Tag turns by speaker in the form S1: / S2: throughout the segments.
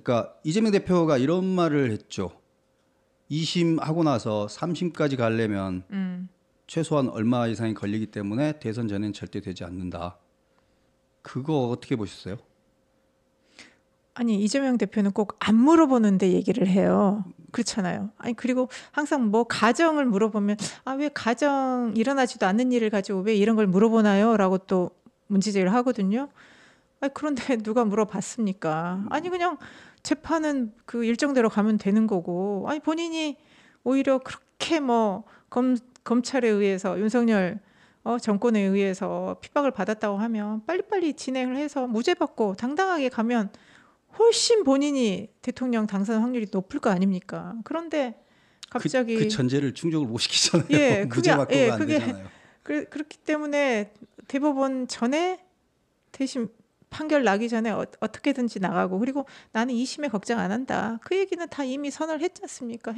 S1: 그러니까 이재명 대표가 이런 말을 했죠. 2심 하고 나서 3심까지 가려면 최소한 얼마 이상이 걸리기 때문에 대선 전에는 절대 되지 않는다. 그거 어떻게 보셨어요?
S2: 아니 이재명 대표는 꼭 안 물어보는데 얘기를 해요. 그렇잖아요. 아니 그리고 항상 뭐 가정을 물어보면 왜 가정 일어나지도 않는 일을 가지고 왜 이런 걸 물어보나요? 라고 또 문제제기를 하거든요. 아니 그런데 누가 물어봤습니까? 아니 그냥 재판은 그 일정대로 가면 되는 거고 아니 본인이 오히려 그렇게 뭐 검찰에 의해서 윤석열 정권에 의해서 핍박을 받았다고 하면 빨리빨리 진행을 해서 무죄 받고 당당하게 가면 훨씬 본인이 대통령 당선 확률이 높을 거 아닙니까? 그런데 갑자기
S1: 그 전제를 충족을 못 시키잖아요.
S2: 예,
S1: 무죄 받고가 안 되잖아요.
S2: 그렇기 때문에 대법원 전에 대신 판결 나기 전에 어떻게든지 나가고 그리고 나는 2심에 걱정 안 한다. 그 얘기는 다 이미 선언을 했지 않습니까?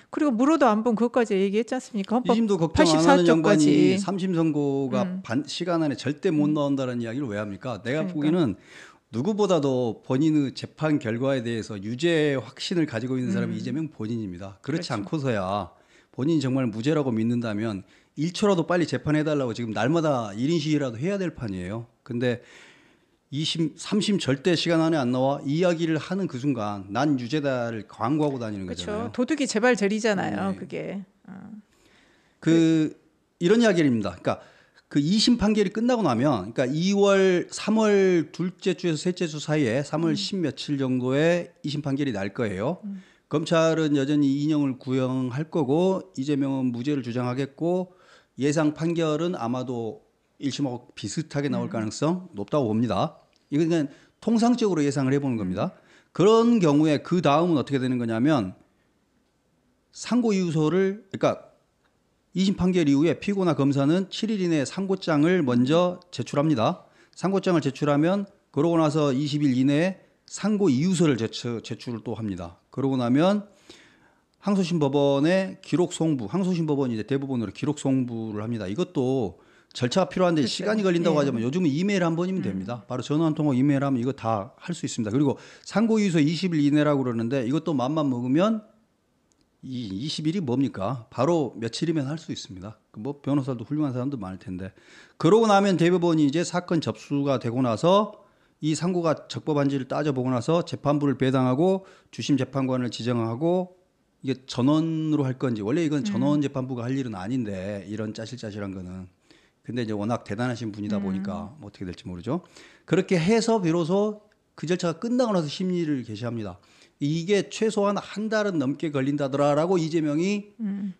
S2: 그리고 물어도 안 본 그것까지 얘기했지 않습니까? 헌법
S1: 2심도 걱정 안 하는 양반이
S2: 84조까지
S1: 3심 선고가 시간 안에 절대 못 나온다는 이야기를 왜 합니까? 내가
S2: 그러니까.
S1: 보기에는 누구보다도 본인의 재판 결과에 대해서 유죄 확신을 가지고 있는 사람이 이재명 본인입니다. 그렇지
S2: 그렇죠.
S1: 않고서야 본인이 정말 무죄라고 믿는다면 1초라도 빨리 재판해달라고 지금 날마다 1인 시위라도 해야 될 판이에요. 근데 2심, 3심 절대 시간 안에 안 나와 이야기를 하는 그 순간 난 유죄다를 광고하고 다니는
S2: 그렇죠.
S1: 거잖아요.
S2: 도둑이 제발저리잖아요.
S1: 네.
S2: 그게.
S1: 이런 이야기입니다. 그러니까 그 2심 판결이 끝나고 나면, 그러니까 2월, 3월 둘째 주에서 셋째 주 사이에 3월 10 며칠 정도에 2심 판결이 날 거예요. 검찰은 여전히 이인영을 구형할 거고 이재명은 무죄를 주장하겠고 예상 판결은 아마도 1심하고 비슷하게 나올 가능성 높다고 봅니다. 이건 그냥 통상적으로 예상을 해보는 겁니다. 그런 경우에 그 다음은 어떻게 되는 거냐면 상고이유서를, 그러니까 2심 판결 이후에 피고나 검사는 7일 이내에 상고장을 먼저 제출합니다. 상고장을 제출하면 그러고 나서 20일 이내에 상고이유서를 제출을 또 합니다. 그러고 나면 항소심 법원에 기록 송부, 항소심 법원이 이제 대법원으로 기록 송부를 합니다. 이것도 절차가 필요한데
S2: 그렇죠.
S1: 시간이 걸린다고
S2: 예.
S1: 하자면 요즘은 이메일 한 번이면 됩니다. 바로 전화 한 통화 이메일 하면 이거 다 할 수 있습니다. 그리고 상고이유서 20일 이내라고 그러는데 이것도 맘만 먹으면 이 20일이 뭡니까? 바로 며칠이면 할 수 있습니다. 뭐 변호사도 훌륭한 사람도 많을 텐데. 그러고 나면 대법원이 이제 사건 접수가 되고 나서 이 상고가 적법한지를 따져보고 나서 재판부를 배당하고 주심 재판관을 지정하고 이게 전원으로 할 건지, 원래 이건 전원 재판부가 할 일은 아닌데 이런 짜실짜실한 거는. 근데 이제 워낙 대단하신 분이다 보니까 뭐 어떻게 될지 모르죠. 그렇게 해서 비로소 그 절차가 끝나고 나서 심리를 개시합니다. 이게 최소한 한 달은 넘게 걸린다더라라고 이재명이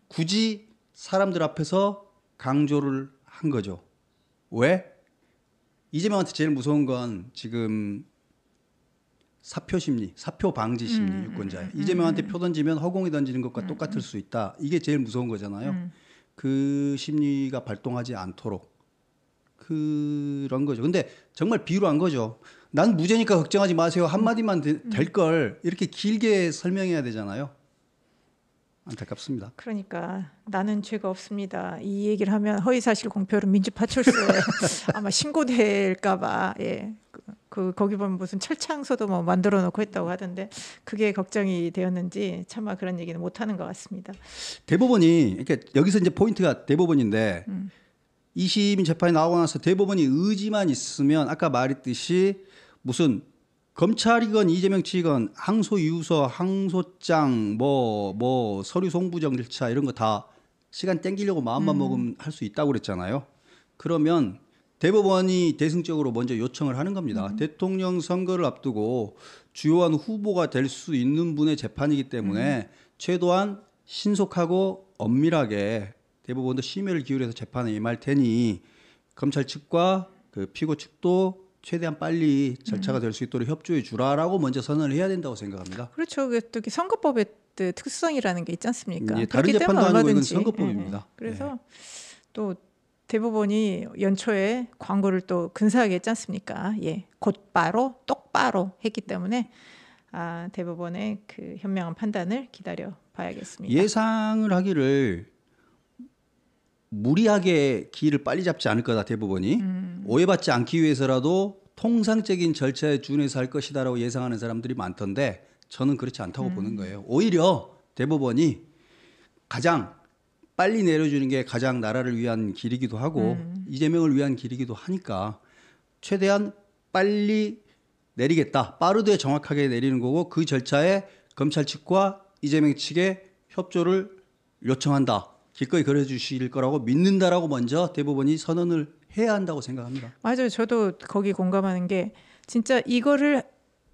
S1: 굳이 사람들 앞에서 강조를 한 거죠. 왜? 이재명한테 제일 무서운 건 지금 사표 심리, 사표 방지 심리 유권자에. 이재명한테 표 던지면 허공에 던지는 것과 똑같을 수 있다. 이게 제일 무서운 거잖아요. 그 심리가 발동하지 않도록 그런 거죠. 근데 정말 비루한 거죠. 난 무죄니까 걱정하지 마세요. 한마디만 될 걸 이렇게 길게 설명해야 되잖아요. 안타깝습니다.
S2: 그러니까 나는 죄가 없습니다. 이 얘기를 하면 허위사실 공표로 민주파출소에 아마 신고될까봐 거기 보면 무슨 철창소도 뭐 만들어 놓고 했다고 하던데 그게 걱정이 되었는지 차마 그런 얘기는 못 하는 것 같습니다.
S1: 대법원이 이렇게 여기서 이제 포인트가 대법원인데 2심 재판이 나오고 나서 대법원이 의지만 있으면 아까 말했듯이 무슨 검찰이건 이재명 측이건 항소이유서, 항소장, 뭐 서류 송부정 절차 이런 거 다 시간 땡기려고 마음만 먹으면 할 수 있다고 그랬잖아요. 그러면 대법원이 대승적으로 먼저 요청을 하는 겁니다. 대통령 선거를 앞두고 주요한 후보가 될 수 있는 분의 재판이기 때문에 최대한 신속하고 엄밀하게 대법원도 심혈을 기울여서 재판에 임할 테니 검찰 측과 그 피고 측도 최대한 빨리 절차가 될 수 있도록 협조해 주라라고 먼저 선언을 해야 된다고 생각합니다.
S2: 그렇죠. 또 선거법의 특수성이라는 게 있지 않습니까?
S1: 예, 다른 재판도 아니고 이건 선거법입니다.
S2: 그래서 또 대법원이 연초에 광고를 또 근사하게 했지 않습니까? 곧바로 똑바로 했기 때문에 대법원의 그 현명한 판단을 기다려 봐야겠습니다.
S1: 예상을 하기를 무리하게 기일을 빨리 잡지 않을 거다 대법원이. 오해받지 않기 위해서라도 통상적인 절차에 준해서 할 것이다라고 예상하는 사람들이 많던데 저는 그렇지 않다고 보는 거예요. 오히려 대법원이 가장 빨리 내려주는 게 가장 나라를 위한 길이기도 하고 이재명을 위한 길이기도 하니까 최대한 빨리 내리겠다. 빠르되 정확하게 내리는 거고 그 절차에 검찰 측과 이재명 측에 협조를 요청한다. 기꺼이 그래주실 거라고 믿는다라고 먼저 대법원이 선언을 해야 한다고 생각합니다.
S2: 맞아요. 저도 거기 공감하는 게 진짜 이거를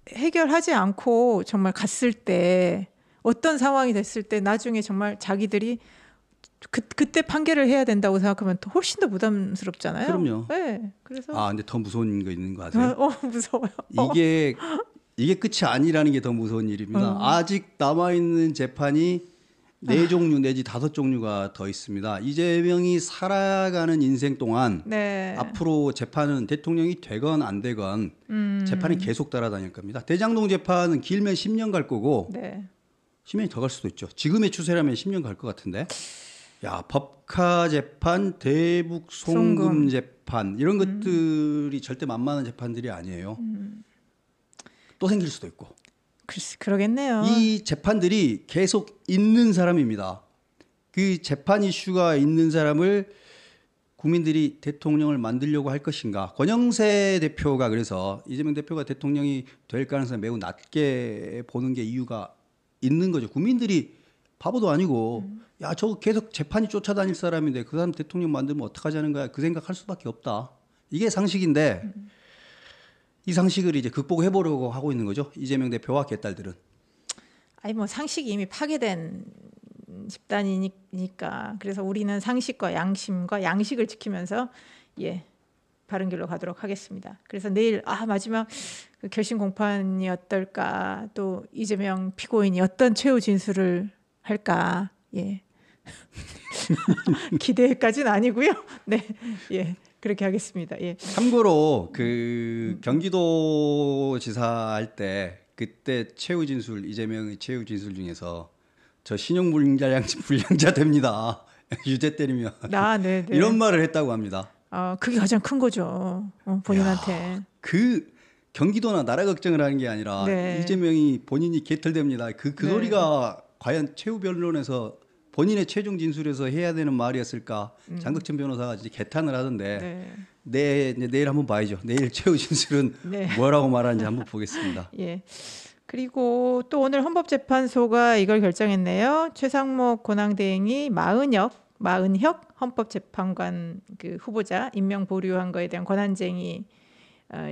S2: 해결하지 않고 정말 갔을 때 어떤 상황이 됐을 때 나중에 정말 자기들이 그때 판결을 해야 된다고 생각하면 더 훨씬 더 부담스럽잖아요.
S1: 그럼요.
S2: 네. 그래서
S1: 근데 더 무서운 거 있는 거 아세요?
S2: 무서워요.
S1: 이게 끝이 아니라는 게 더 무서운 일입니다. 아직 남아 있는 재판이 4종류 내지 5종류가 더 있습니다. 이재명이 살아가는 인생 동안
S2: 네.
S1: 앞으로 재판은 대통령이 되건 안 되건 재판이 계속 따라다닐 겁니다. 대장동 재판은 길면 10년 갈 거고
S2: 네.
S1: 10년이 더 갈 수도 있죠. 지금의 추세라면 10년 갈 것 같은데. 야, 법카 재판, 대북 송금 재판 이런 것들이 절대 만만한 재판들이 아니에요. 또 생길 수도 있고.
S2: 글쎄, 그러겠네요.
S1: 이 재판들이 계속 있는 사람입니다. 그 재판 이슈가 있는 사람을 국민들이 대통령을 만들려고 할 것인가. 권영세 대표가 그래서 이재명 대표가 대통령이 될 가능성이 매우 낮게 보는 게 이유가 있는 거죠. 국민들이 바보도 아니고 야, 저거 계속 재판이 쫓아다닐 사람인데 그 사람 대통령 만들면 어떡하자는 거야. 그 생각할 수밖에 없다. 이게 상식인데 이 상식을 이제 극복해 보려고 하고 있는 거죠. 이재명 대표와 개딸들은.
S2: 아니 뭐 상식이 이미 파괴된 집단이니까 그래서 우리는 상식과 양심과 양식을 지키면서 바른 길로 가도록 하겠습니다. 그래서 내일 마지막 그 결심 공판이 어떨까, 또 이재명 피고인이 어떤 최후 진술을 할까, 기대까지는 아니고요. 네, 그렇게 하겠습니다.
S1: 참고로 그 경기도지사 할 때 그때 최후 진술 이재명의 최후 진술 중에서 저 신용불량자 됩니다. 유죄 때리면
S2: 네.
S1: 이런 말을 했다고 합니다.
S2: 그게 가장 큰 거죠. 본인한테.
S1: 야, 그 경기도나 나라 걱정을 하는 게 아니라 이재명이 본인이 개털됩니다. 그 소리가 과연 최후 변론에서 본인의 최종 진술에서 해야 되는 말이었을까? 장덕천 변호사가 이제 개탄을 하던데 내일 한번 봐야죠. 내일 최후 진술은 뭐라고 말하는지 한번 보겠습니다.
S2: 그리고 또 오늘 헌법재판소가 이걸 결정했네요. 최상목 권한대행이 마은혁 헌법재판관 그 후보자 임명 보류한 거에 대한 권한쟁의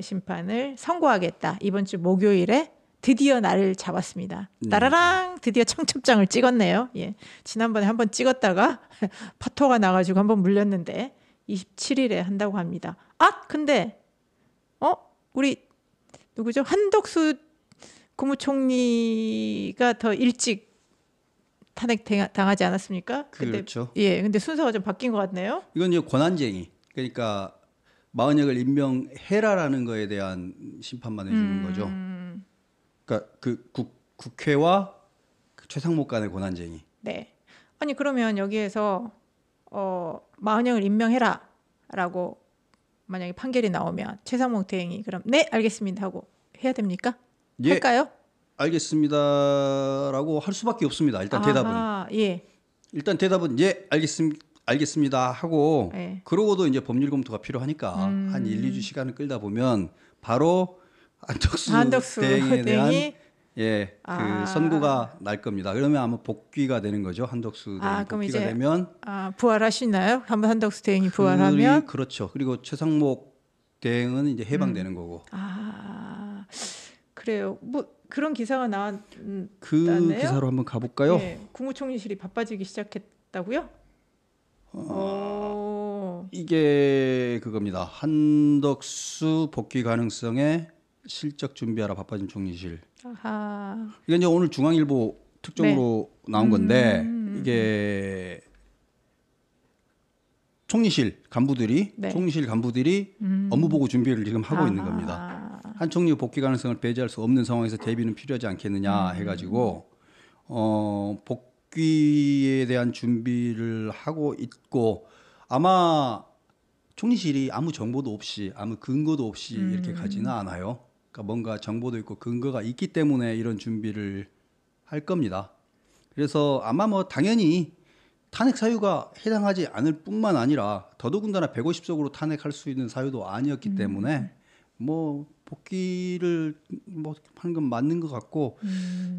S2: 심판을 선고하겠다. 이번 주 목요일에 드디어 날을 잡았습니다. 따라랑 드디어 청첩장을 찍었네요. 지난번에 한번 찍었다가 파토가 나가지고 한번 물렸는데 27일에 한다고 합니다. 근데 우리 누구죠? 한덕수 국무총리가 더 일찍 탄핵 당하지 않았습니까?
S1: 그렇죠.
S2: 근데 순서가 좀 바뀐 것 같네요.
S1: 이건 이제 권한쟁의. 그러니까 마은혁을 임명해라라는 거에 대한 심판만 해주는 거죠. 그러니까 그 국회와 그 최상목 간의 권한쟁의.
S2: 네. 아니 그러면 여기에서 마은혁을 임명해라라고 만약에 판결이 나오면 최상목 대행이 그럼 네 알겠습니다 하고 해야 됩니까? 할까요?
S1: 알겠습니다라고 할 수밖에 없습니다. 일단 대답은. 일단 대답은 알겠습니다 하고 그러고도 이제 법률 검토가 필요하니까 한 1-2주 시간을 끌다 보면 바로 한덕수 대행에 대한 그 선고가 날 겁니다. 그러면 아마 복귀가 되는 거죠. 한덕수 대행이 복귀가 되면
S2: 부활하시나요? 한번 한덕수 대행이 부활하면
S1: 그렇죠. 그리고 최상목 대행은 이제 해방되는 거고.
S2: 그래요. 뭐 그런 기사가 나왔다네요.
S1: 그 기사로 한번 가볼까요?
S2: 국무총리실이 바빠지기 시작했다고요?
S1: 이게 그겁니다. 한덕수 복귀 가능성에 실적 준비하라 바빠진 총리실. 이게 이제 오늘 중앙일보 특종으로 나온 건데 이게 총리실 간부들이 업무 보고 준비를 지금 하고 있는 겁니다. 한 총리 복귀 가능성을 배제할 수 없는 상황에서 대비는 필요하지 않겠느냐 해가지고 복귀에 대한 준비를 하고 있고 아마 총리실이 아무 정보도 없이 아무 근거도 없이 이렇게 가지는 않아요. 그러니까 뭔가 정보도 있고 근거가 있기 때문에 이런 준비를 할 겁니다. 그래서 아마 뭐 당연히 탄핵 사유가 해당하지 않을 뿐만 아니라 더더군다나 150석으로 탄핵할 수 있는 사유도 아니었기 때문에 뭐 복귀를 뭐 하는 건 맞는 것 같고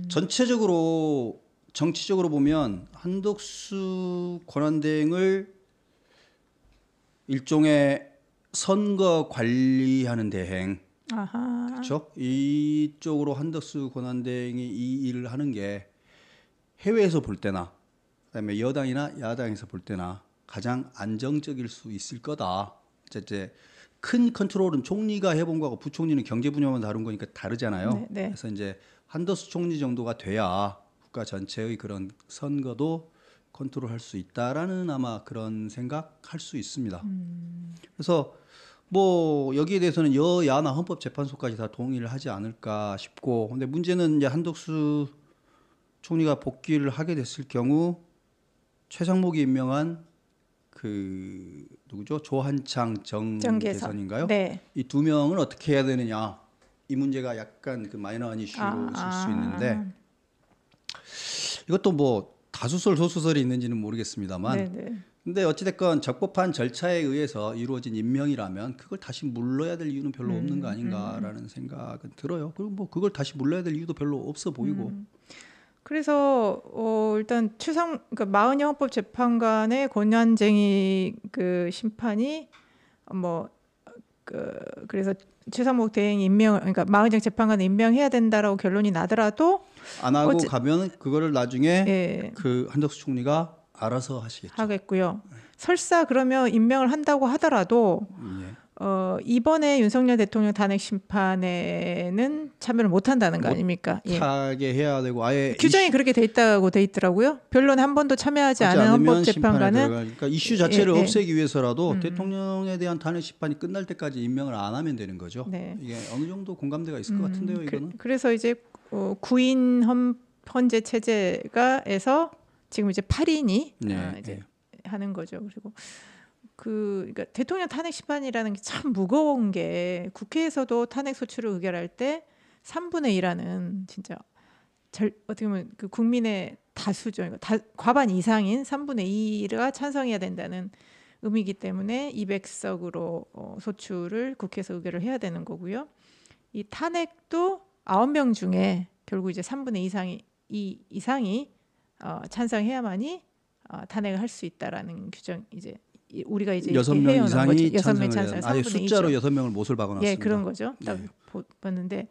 S1: 전체적으로 정치적으로 보면 한덕수 권한대행을 일종의 선거 관리하는 대행,
S2: 아하.
S1: 그렇죠? 이쪽으로 한덕수 권한대행이 이 일을 하는 게 해외에서 볼 때나 그다음에 여당이나 야당에서 볼 때나 가장 안정적일 수 있을 거다. 이제 큰 컨트롤은 총리가 해본 거하고 부총리는 경제 분야만 다룬 거니까 다르잖아요.
S2: 네, 네.
S1: 그래서 이제 한덕수 총리 정도가 돼야 국가 전체의 그런 선거도 컨트롤할 수 있다라는 아마 그런 생각할 수 있습니다. 그래서 뭐 여기에 대해서는 여야나 헌법재판소까지 다 동의를 하지 않을까 싶고, 근데 문제는 이제 한덕수 총리가 복귀를 하게 됐을 경우 최상목이 임명한 그 누구죠? 조한창 정계선인가요?
S2: 네.
S1: 이 두 명은 어떻게 해야 되느냐? 이 문제가 약간 그 마이너한 이슈로 있을 수 있는데 이것도 뭐 다수설 소수설이 있는지는 모르겠습니다만,
S2: 네네.
S1: 근데 어찌됐건 적법한 절차에 의해서 이루어진 임명이라면 그걸 다시 물러야 될 이유는 별로 없는 거 아닌가라는 생각은 들어요. 그리고 뭐 그걸 다시 물러야 될 이유도 별로 없어 보이고.
S2: 그래서 일단 그러니까 마흔여 헌법재판관의 권한쟁의 그 심판이 그래서 최상목 대행 그러니까 마흔여 재판관 임명해야 된다라고 결론이 나더라도
S1: 안 하고 가면 그거를 나중에
S2: 예.
S1: 그 한덕수 총리가 알아서 하시겠죠.
S2: 하겠고요. 설사 그러면 임명을 한다고 하더라도
S1: 예.
S2: 이번에 윤석열 대통령 탄핵 심판에는 참여를 못 한다는 거 아닙니까? 예.
S1: 못하게 해야 되고 아예
S2: 규정이 그렇게 돼 있다고 돼 있더라고요. 변론에 한 번도 참여하지 않은 헌법재판관은
S1: 그러니까 이슈 자체를
S2: 예.
S1: 없애기 위해서라도 대통령에 대한 탄핵 심판이 끝날 때까지 임명을 안 하면 되는 거죠.
S2: 네.
S1: 이게 어느 정도 공감대가 있을 것 같은데요, 이거는.
S2: 그래서 이제 9인 헌재 체제가에서 지금 이제 8인이
S1: 네,
S2: 이제 하는 거죠. 그리고 그러니까 대통령 탄핵 심판이라는 게 참 무거운 게 국회에서도 탄핵 소추를 의결할 때 3분의 1하는 진짜 어떻게 보면 그 국민의 다수죠. 과반 이상인 3분의 2가 찬성해야 된다는 의미이기 때문에 200석으로 소추를 국회에서 의결을 해야 되는 거고요. 이 탄핵도 9명 중에 결국 이제 3분의 2 이상이 찬성해야만이 탄핵을 할 수 있다라는 규정 이제 우리가 이제
S1: 6명 이상이
S2: 6명
S1: 찬성을 해야 아예 숫자로 6명을 못을 박아놨습니다.
S2: 예, 그런 거죠. 딱
S1: 네.
S2: 봤는데